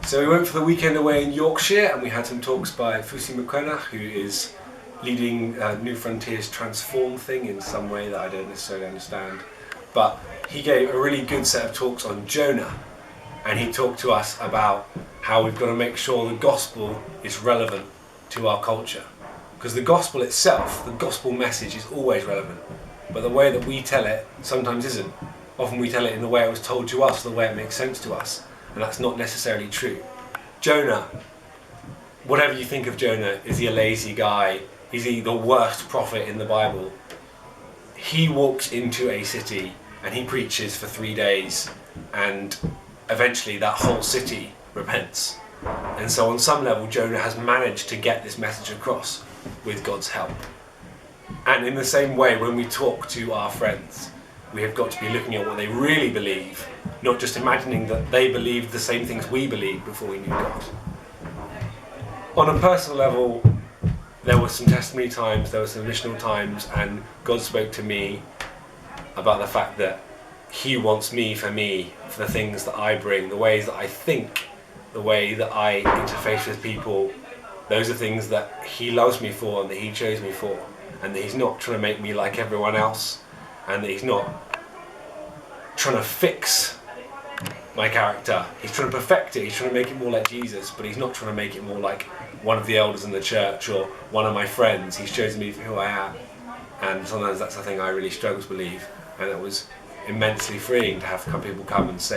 So we went for the weekend away in Yorkshire and we had some talks by Fusi Mukwena, who is leading New Frontiers Transform thing in some way that I don't necessarily understand. But he gave a really good set of talks on Jonah, and he talked to us about how we've got to make sure the gospel is relevant to our culture. Because the gospel itself, the gospel message is always relevant, but the way that we tell it sometimes isn't. Often we tell it in the way it was told to us, the way it makes sense to us, and that's not necessarily true. Jonah, whatever you think of Jonah, is he a lazy guy? Is he the worst prophet in the Bible? He walks into a city and he preaches for 3 days, and eventually that whole city repents. And so on some level, Jonah has managed to get this message across with God's help. And in the same way, when we talk to our friends, we have got to be looking at what they really believe, not just imagining that they believed the same things we believed before we knew God. On a personal level, there were some testimony times, there were some missional times, and God spoke to me about the fact that He wants me, for the things that I bring, the ways that I think, the way that I interface with people. Those are things that He loves me for and that He chose me for, and that He's not trying to make me like everyone else, and that He's not trying to fix my character. He's trying to perfect it, He's trying to make it more like Jesus, but He's not trying to make it more like one of the elders in the church or one of my friends. He's chosen me for who I am, and sometimes that's the thing I really struggle to believe, and it was immensely freeing to have people come and say,